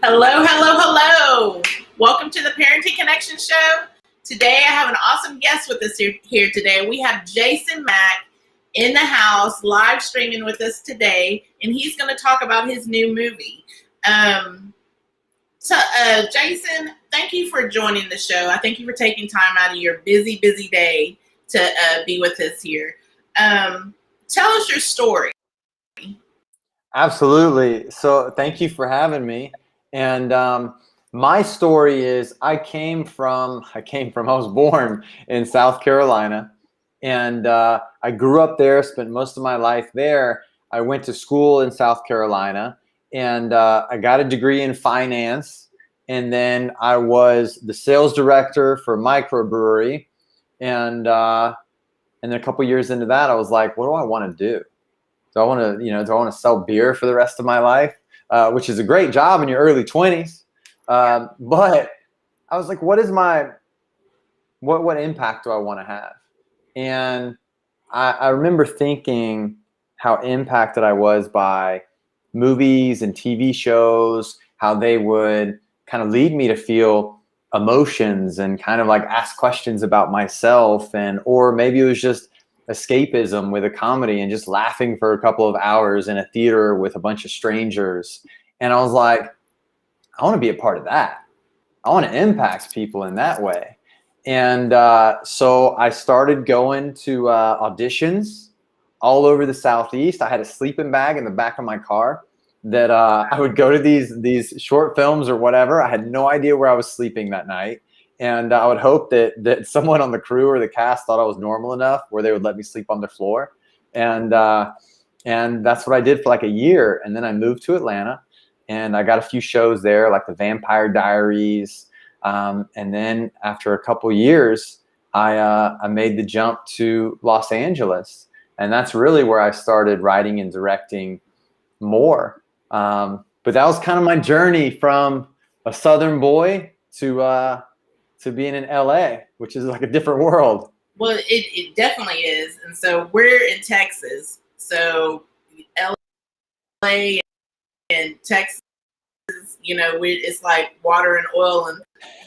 Hello, hello, hello. Welcome to the Parenting Connection Show. Today I have an awesome guest with us here today. We have Jac Mac in the house, live streaming with us today, and he's going to talk about his new movie. Jason, thank you for joining the show. I thank you for taking time out of your busy day to be with us here. Tell us your story. Absolutely. So thank you for having me. And my story is I was born in South Carolina, and I grew up there, spent most of my life there. I went to school in South Carolina, and I got a degree in finance. And then I was the sales director for a microbrewery. And then a couple years into that, I was like, what do I want to do? Do I want to sell beer for the rest of my life? Which is a great job in your early 20s. But I was like, what impact do I want to have? And I remember thinking how impacted I was by movies and TV shows, how they would kind of lead me to feel emotions and kind of like ask questions about myself, or maybe it was just escapism with a comedy and just laughing for a couple of hours in a theater with a bunch of strangers. And I was like, I want to be a part of that. I want to impact people in that way. And so I started going to auditions all over the Southeast. I had a sleeping bag in the back of my car that I would go to these short films or whatever. I had no idea where I was sleeping that night. And I would hope that someone on the crew or the cast thought I was normal enough where they would let me sleep on their floor. And that's what I did for like a year. And then I moved to Atlanta, and I got a few shows there, like the Vampire Diaries. And then after a couple years, I made the jump to Los Angeles. And that's really where I started writing and directing more. But that was kind of my journey from a Southern boy to being in LA, which is like a different world. Well, it definitely is. And so we're in Texas. So LA and Texas, it's like water and oil.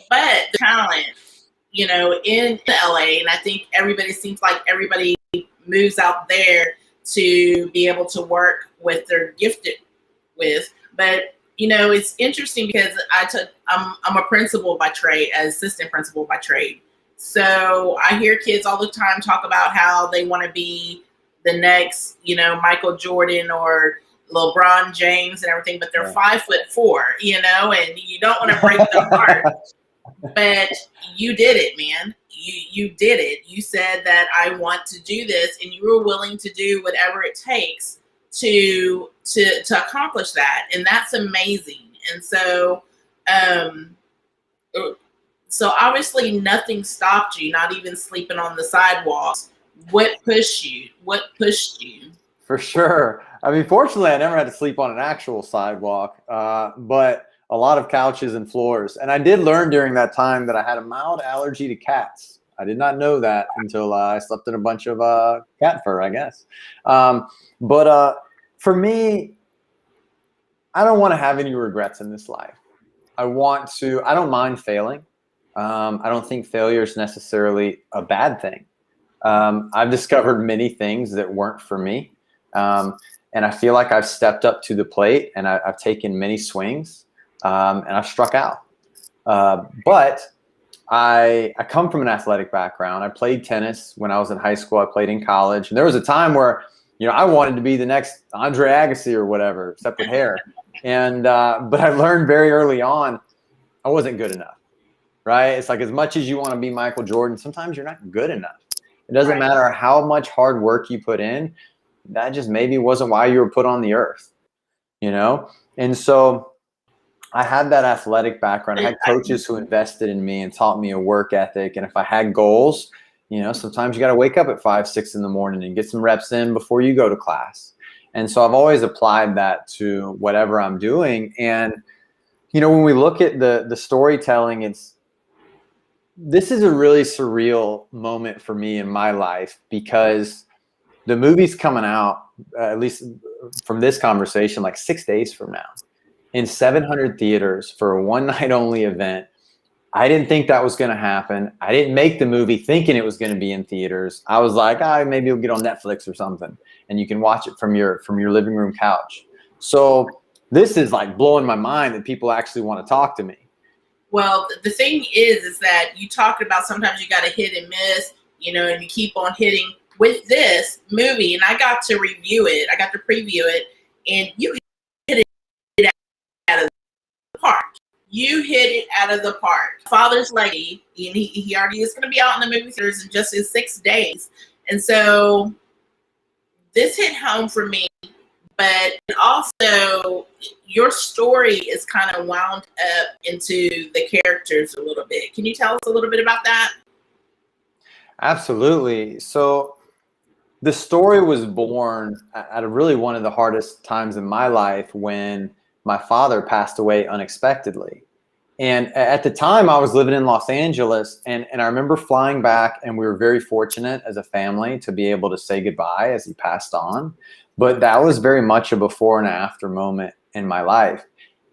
But the talent, in LA, and I think everybody moves out there to be able to work with their gifted with. But it's interesting because I'm a principal by trade, assistant principal by trade. So I hear kids all the time talk about how they want to be the next, Michael Jordan or LeBron James and everything, but they're 5'4", and you don't want to break their heart. But you did it, man. You did it. You said that I want to do this, and you were willing to do whatever it takes to accomplish that, and that's amazing. And so obviously nothing stopped you, not even sleeping on the sidewalks. What pushed you? For sure. I mean, fortunately, I never had to sleep on an actual sidewalk, but a lot of couches and floors. And I did learn during that time that I had a mild allergy to cats. I did not know that until I slept in a bunch of cat fur, I guess. But for me, I don't want to have any regrets in this life. I don't mind failing. I don't think failure is necessarily a bad thing. I've discovered many things that weren't for me. And I feel like I've stepped up to the plate, and I've taken many swings, and I've struck out. But I come from an athletic background. I played tennis when I was in high school. I played in college. And there was a time where, I wanted to be the next Andre Agassi or whatever, except with hair. And but I learned very early on I wasn't good enough, right? It's like as much as you want to be Michael Jordan, sometimes you're not good enough. It doesn't matter how much hard work you put in. That just maybe wasn't why you were put on the earth, And so I had that athletic background. I had coaches who invested in me and taught me a work ethic. And if I had goals, sometimes you got to wake up at 5, 6 in the morning and get some reps in before you go to class. And so I've always applied that to whatever I'm doing. And, when we look at the storytelling, this is a really surreal moment for me in my life, because the movie's coming out, at least from this conversation, like 6 days from now. in 700 theaters for a one night only event. I didn't think that was going to happen. I didn't make the movie thinking it was going to be in theaters. I was like, maybe it'll get on Netflix or something, and you can watch it from your living room couch. So this is like blowing my mind that people actually want to talk to me. Well, the thing is that you talked about sometimes you got to hit and miss, you know, and you keep on hitting with this movie. And I got to review it. I got to preview it, and you hit it out of the park. You hit it out of the park. Father's Lady, and he already is going to be out in the movie theaters in just 6 days. And so this hit home for me, but also your story is kind of wound up into the characters a little bit. Can you tell us a little bit about that? Absolutely. So the story was born at really one of the hardest times in my life when my father passed away unexpectedly. And at the time I was living in Los Angeles, and I remember flying back, and we were very fortunate as a family to be able to say goodbye as he passed on. But that was very much a before and after moment in my life.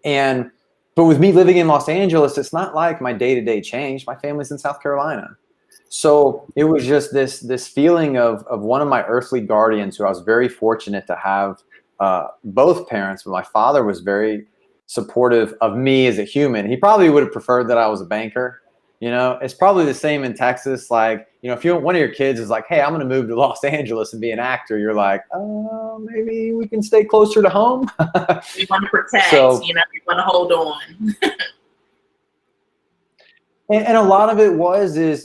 But with me living in Los Angeles, it's not like my day-to-day changed. My family's in South Carolina. So it was just this feeling of one of my earthly guardians, who I was very fortunate to have both parents, but my father was very supportive of me as a human. He probably would have preferred that I was a banker. You know, it's probably the same in Texas. Like, you know, if one of your kids is like, hey, I'm going to move to Los Angeles and be an actor, you're like, maybe we can stay closer to home. We want to protect, you know, we want to hold on. And a lot of it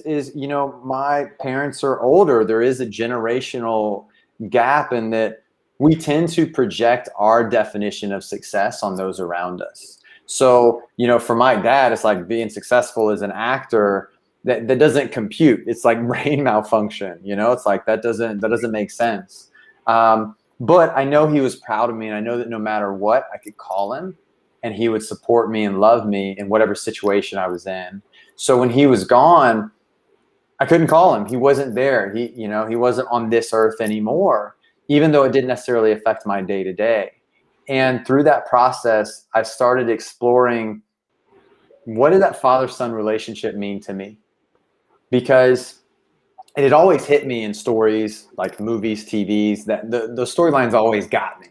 is, you know, my parents are older. There is a generational gap in that we tend to project our definition of success on those around us. So, you know, for my dad, it's like being successful as an actor, that doesn't compute. It's like brain malfunction, you know, it's like that doesn't make sense. But I know he was proud of me, and I know that no matter what, I could call him and he would support me and love me in whatever situation I was in. So when he was gone, I couldn't call him. He wasn't there. He wasn't on this earth anymore, even though it didn't necessarily affect my day to day. And through that process, I started exploring, what did that father-son relationship mean to me? Because it had always hit me in stories like movies, TVs, that the storylines always got me.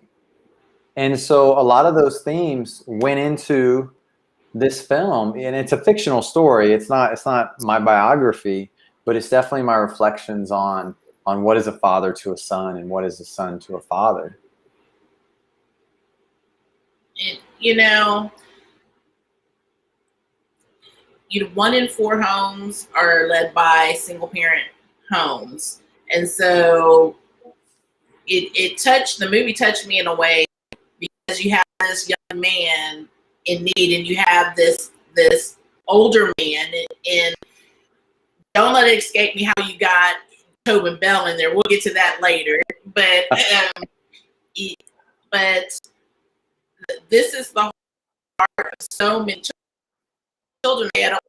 And so a lot of those themes went into this film, and it's a fictional story. It's not my biography, but it's definitely my reflections on what is a father to a son and what is a son to a father. You know, 1 in 4 homes are led by single parent homes. And so the movie touched me in a way, because you have this young man in need, and you have this older man, and don't let it escape me how you got Tobin Bell in there. We'll get to that later. But this is the heart of so many children. I don't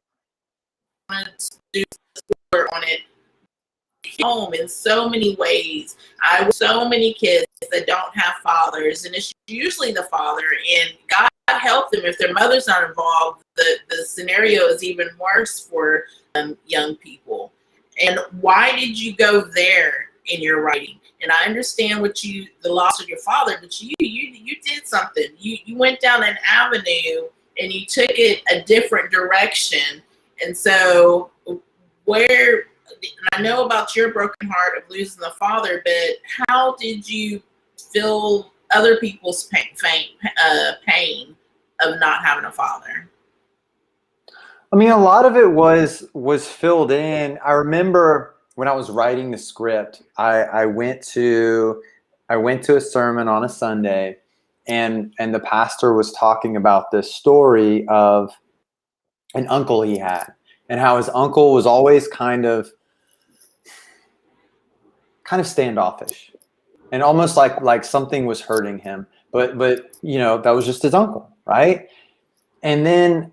want to do support on it. Home in so many ways. I have so many kids that don't have fathers, and it's usually the father, and God help them if their mother's not involved. The scenario is even worse for young people. And why did you go there in your writing? And I understand the loss of your father, but you did something. You went down an avenue and you took it a different direction. And so I know about your broken heart of losing the father, but how did you feel other people's pain of not having a father? I mean, a lot of it was filled in. I remember when I was writing the script, I went to a sermon on a Sunday, and the pastor was talking about this story of an uncle he had, and how his uncle was always kind of standoffish, and almost like something was hurting him. But you know, that was just his uncle, right? And then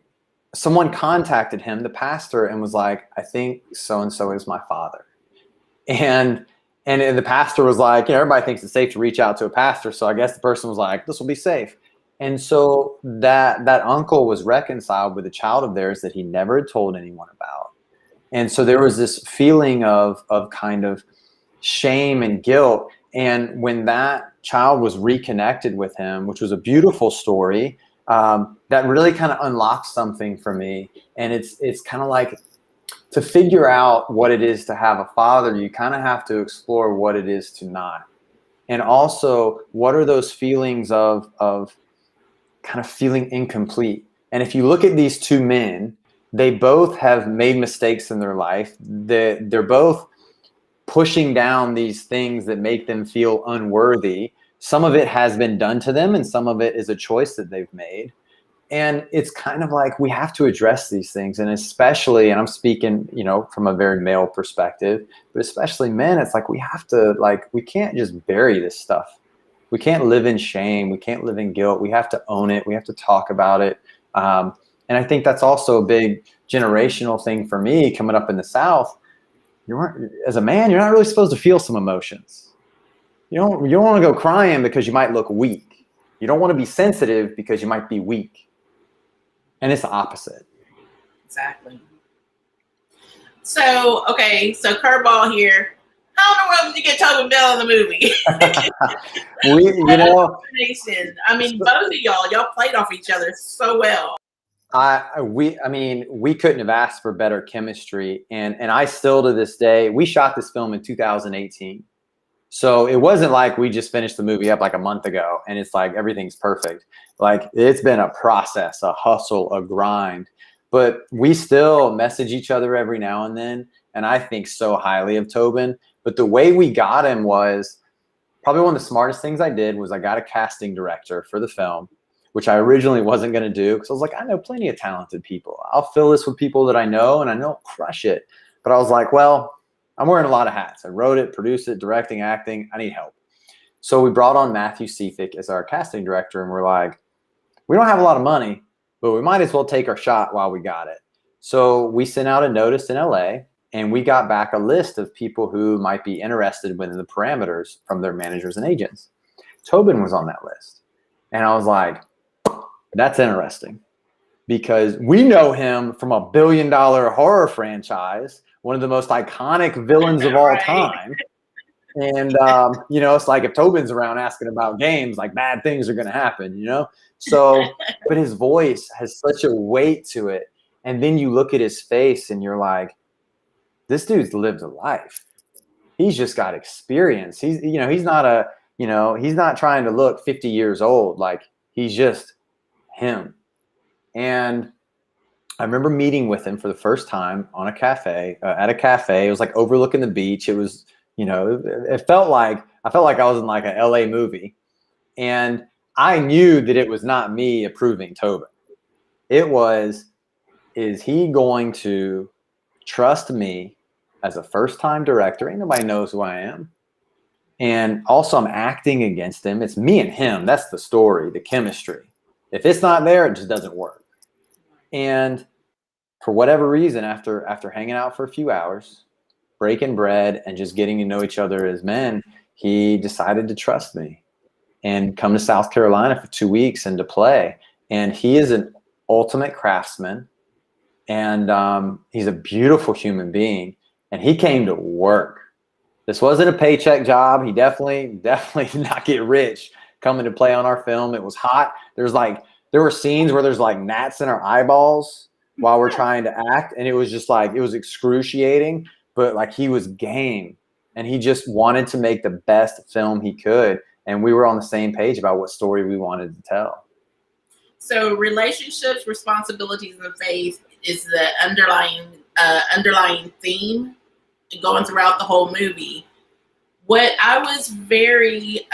someone contacted him, the pastor, and was like, I think so-and-so is my father. And the pastor was like, you know, everybody thinks it's safe to reach out to a pastor. So I guess the person was like, this will be safe. And so that uncle was reconciled with a child of theirs that he never had told anyone about. And so there was this feeling of kind of shame and guilt. And when that child was reconnected with him, which was a beautiful story, that really kind of unlocked something for me. And it's kind of like, to figure out what it is to have a father, you kind of have to explore what it is to not. And also, what are those feelings of kind of feeling incomplete? And if you look at these two men, they both have made mistakes in their life. They're both pushing down these things that make them feel unworthy. Some of it has been done to them, and some of it is a choice that they've made. And it's kind of like, we have to address these things. And especially, and I'm speaking, from a very male perspective, but especially men, it's like, we have to, we can't just bury this stuff. We can't live in shame. We can't live in guilt. We have to own it. We have to talk about it. And I think that's also a big generational thing for me coming up in the South. As a man, you're not really supposed to feel some emotions. You don't want to go crying because you might look weak. You don't want to be sensitive because you might be weak. And it's the opposite. Exactly. So, okay, so curveball here. How in the world did you get Tobin Bell in the movie? I mean, both of y'all played off each other so well. We couldn't have asked for better chemistry. And I still, to this day, we shot this film in 2018. So it wasn't like we just finished the movie up like a month ago and it's like everything's perfect. Like, it's been a process, a hustle, a grind. But we still message each other every now and then. And I think so highly of Tobin. But the way we got him was probably one of the smartest things I did was I got a casting director for the film, which I originally wasn't going to do because I was like, I know plenty of talented people. I'll fill this with people that I know and I know I'll crush it. But I was like, well, I'm wearing a lot of hats. I wrote it, produced it, directing, acting. I need help. So we brought on Matthew Seafick as our casting director, and we're like, we don't have a lot of money, but we might as well take our shot while we got it. So we sent out a notice in LA, and we got back a list of people who might be interested within the parameters from their managers and agents. Tobin was on that list. And I was like, that's interesting, because we know him from a $1 billion horror franchise, one of the most iconic villains of all time. And, it's like if Tobin's around asking about games, like bad things are going to happen, So, but his voice has such a weight to it. And then you look at his face and you're like, this dude's lived a life. He's just got experience. He's not he's not trying to look 50 years old. Like, he's just him. And I remember meeting with him for the first time on a cafe, at a cafe. It was like overlooking the beach. It was, I felt like I was in like an LA movie, and I knew that it was not me approving Tobin. It was, is he going to trust me as a first-time director? Ain't nobody knows who I am. And also, I'm acting against him. It's me and him. That's the story, the chemistry. If it's not there, it just doesn't work. And for whatever reason, after hanging out for a few hours, breaking bread, and just getting to know each other as men, he decided to trust me and come to South Carolina for 2 weeks and to play. And he is an ultimate craftsman, and he's a beautiful human being. And he came to work. This wasn't a paycheck job. He definitely did not get rich coming to play on our film. It was hot. There were scenes where there's like gnats in our eyeballs while we're trying to act. And it was just like, it was excruciating, but like, he was game and he just wanted to make the best film he could. And we were on the same page about what story we wanted to tell. So relationships, responsibilities, and faith is the underlying theme going throughout the whole movie. What I was very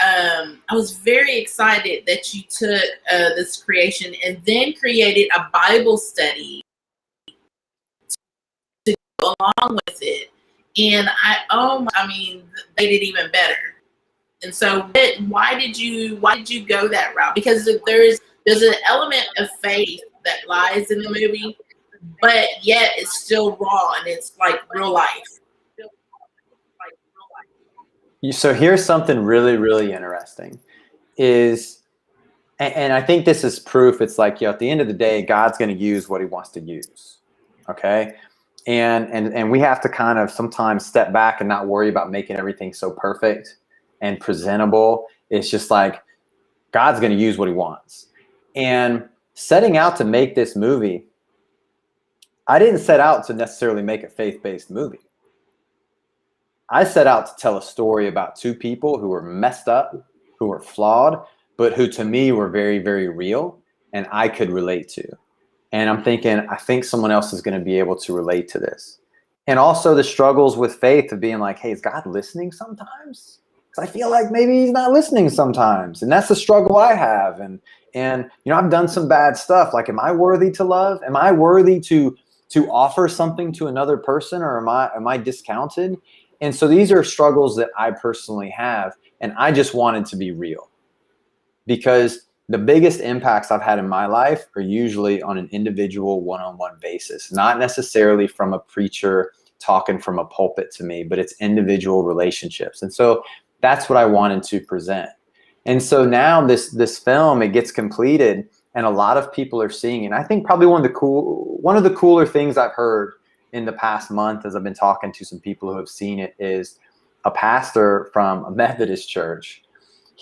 excited that you took this creation and then created a Bible study to go along with it, and they did even better. And so, why did you go that route? Because there's an element of faith that lies in the movie, but yet it's still raw and it's like real life. So here's something really, really interesting is And I think this is proof. It's like, at the end of the day, God's going to use what he wants to use. Okay. And we have to kind of sometimes step back and not worry about making everything so perfect and presentable. It's just like, God's going to use what he wants. And setting out to make this movie, I didn't set out to necessarily make a faith-based movie. I set out to tell a story about two people who were messed up, who were flawed, but who to me were very, very real and I could relate to. And I'm thinking, I think someone else is going to be able to relate to this. And also the struggles with faith of being like, hey, is God listening sometimes? Because I feel like maybe he's not listening sometimes. And that's the struggle I have. And I've done some bad stuff. Like, am I worthy to love? Am I worthy to offer something to another person, or am I discounted? And so these are struggles that I personally have, and I just wanted to be real, because the biggest impacts I've had in my life are usually on an individual one-on-one basis, not necessarily from a preacher talking from a pulpit to me, but it's individual relationships. And so that's what I wanted to present. And so now this film, it gets completed and a lot of people are seeing it. And I think probably one of the cooler things I've heard in the past month, as I've been talking to some people who have seen it, is a pastor from a Methodist church.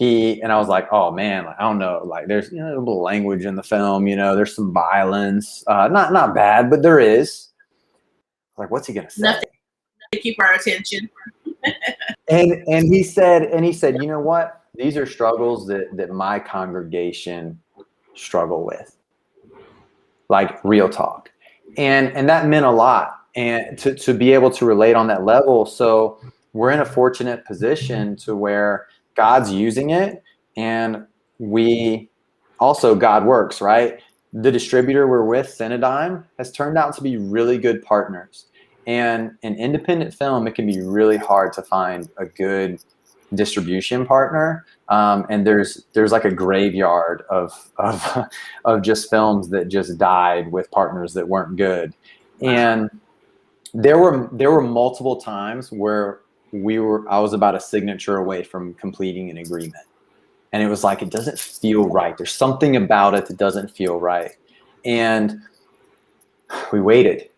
And I was like, oh man, I don't know, like there's a little language in the film, there's some violence, not bad, but there is. Like, what's he gonna say? Nothing to keep our attention. and he said, you know what? These are struggles that my congregation struggle with, like real talk, and that meant a lot, and to be able to relate on that level. So we're in a fortunate position to where God's using it, and God works, right? The distributor we're with, Cinedigm, has turned out to be really good partners. And an independent film, it can be really hard to find a good distribution partner. And there's like a graveyard of just films that just died with partners that weren't good. And there were multiple times where I was about a signature away from completing an agreement. And it was like, it doesn't feel right. There's something about it that doesn't feel right. And we waited.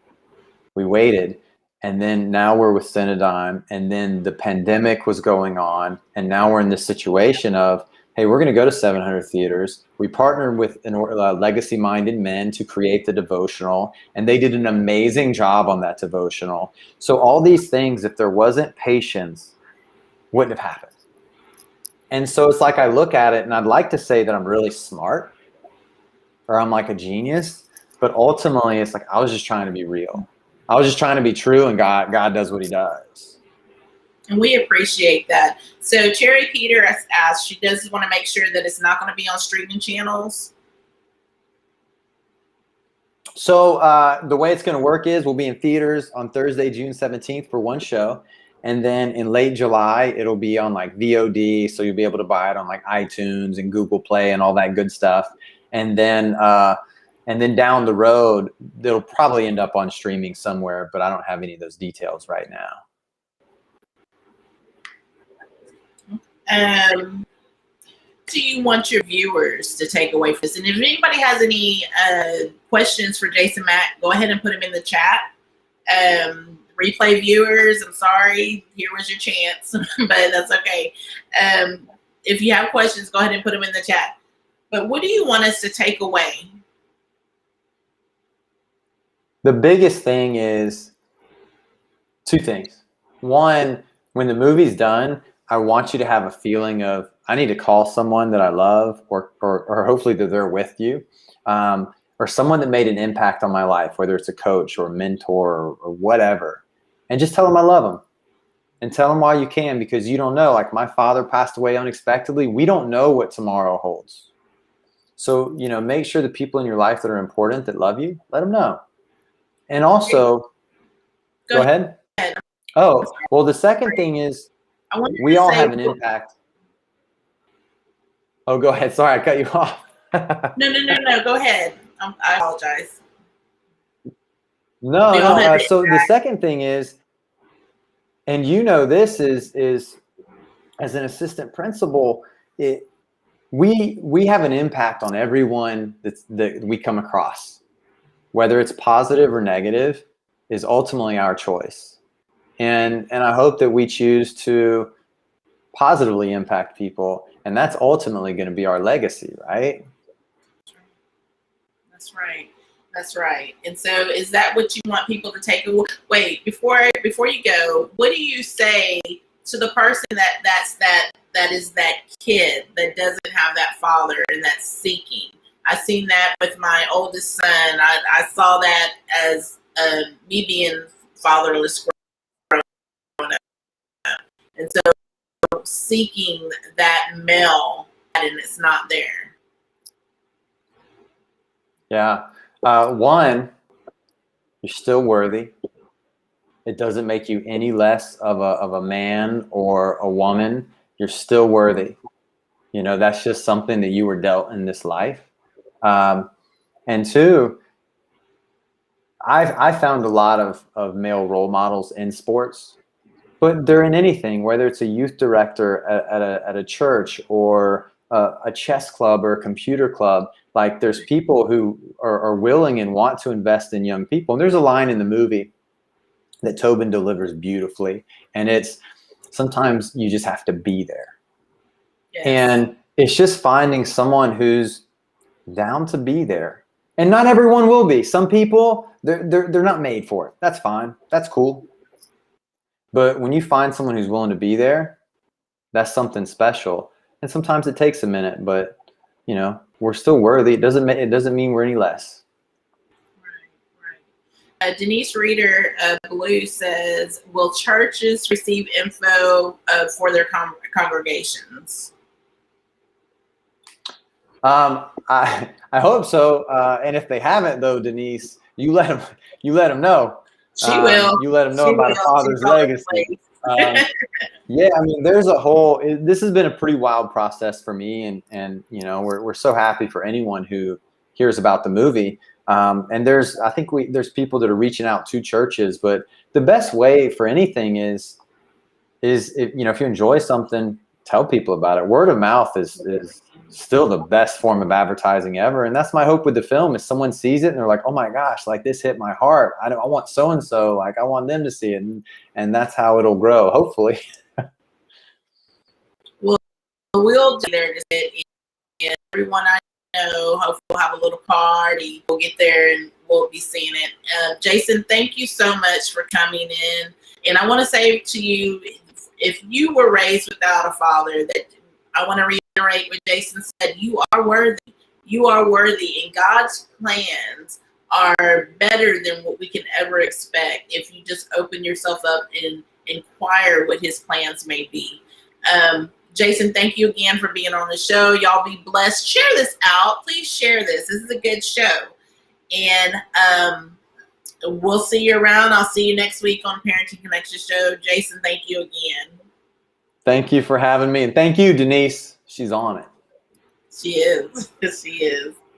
And then now we're with Cinedigm, and then the pandemic was going on. And now we're in this situation of, hey, we're going to go to 700 theaters. We partnered with legacy-minded men to create the devotional, and they did an amazing job on that devotional. So all these things, if there wasn't patience, wouldn't have happened. And so it's like, I look at it and I'd like to say that I'm really smart or I'm like a genius, but ultimately it's like, I was just trying to be real. I was just trying to be true, and God does what he does. And we appreciate that. So Cherry Peter has asked, she does want to make sure that it's not going to be on streaming channels. So the way it's going to work is we'll be in theaters on Thursday, June 17th for one show. And then in late July, it'll be on like VOD. So you'll be able to buy it on like iTunes and Google Play and all that good stuff. And then down the road, it'll probably end up on streaming somewhere, but I don't have any of those details right now. Do you want your viewers to take away from this? And if anybody has any questions for Jason Mac, go ahead and put them in the chat. Replay viewers, I'm sorry, here was your chance, but that's okay. If you have questions, go ahead and put them in the chat. But what do you want us to take away? The biggest thing is two things. One, when the movie's done, I want you to have a feeling of, I need to call someone that I love, or hopefully that they're with you, or someone that made an impact on my life, whether it's a coach or a mentor or whatever, and just tell them I love them, and tell them while you can, because you don't know. Like, my father passed away unexpectedly. We don't know what tomorrow holds. So, make sure the people in your life that are important, that love you, let them know. And also, go ahead. Oh, well, the second thing is, we all have an impact. Oh, go ahead. Sorry, I cut you off. No. Go ahead. I apologize. No. So the second thing is, and this is as an assistant principal, we have an impact on everyone that we come across, whether it's positive or negative, is ultimately our choice. And I hope that we choose to positively impact people, and that's ultimately going to be our legacy, right? That's right. That's right. And so, is that what you want people to take away? Wait, before you go, what do you say to the person that is that kid that doesn't have that father and that's seeking? I seen that with my oldest son. I saw that as me being fatherless growing up, and so seeking that male, and it's not there. Yeah. One, you're still worthy. It doesn't make you any less of a man or a woman. You're still worthy. You know, that's just something that you were dealt in this life. And two, I found a lot of male role models in sports, but they're in anything, whether it's a youth director at a church or a chess club or a computer club. Like, there's people who are willing and want to invest in young people. And there's a line in the movie that Tobin delivers beautifully. And it's, sometimes you just have to be there. Yes. And it's just finding someone who's down to be there. And not everyone will be. Some people, they're not made for it. That's fine. That's cool. But when you find someone who's willing to be there, that's something special. And sometimes it takes a minute, but you know, we're still worthy. It doesn't mean we're any less. Right. Denise Reeder Blue says, will churches receive info for their congregations? I hope so. And if they haven't, though, Denise, you let them know. She will. You let them know about a father's legacy. Yeah, I mean, this has been a pretty wild process for me, and you know, we're so happy for anyone who hears about the movie. And there's people that are reaching out to churches, but the best way for anything is if you enjoy something, tell people about it. Word of mouth is still the best form of advertising ever. And that's my hope with the film, is someone sees it and they're like, oh my gosh, like, this hit my heart. I want so-and-so, like, I want them to see it. And that's how it'll grow, hopefully. Well, we'll be there to sit, and everyone I know, hopefully we'll have a little party. We'll get there and we'll be seeing it. Jason, thank you so much for coming in. And I want to say to you, if you were raised without a father, that I want to reiterate what Jason said, you are worthy. You are worthy, and God's plans are better than what we can ever expect if you just open yourself up and inquire what his plans may be. Jason, thank you again for being on the show. Y'all be blessed. Share this out. Please share this. This is a good show. And we'll see you around. I'll see you next week on Parenting Connection Show. Jason, thank you again. Thank you for having me. And thank you, Denise. She's on it. She is. She is.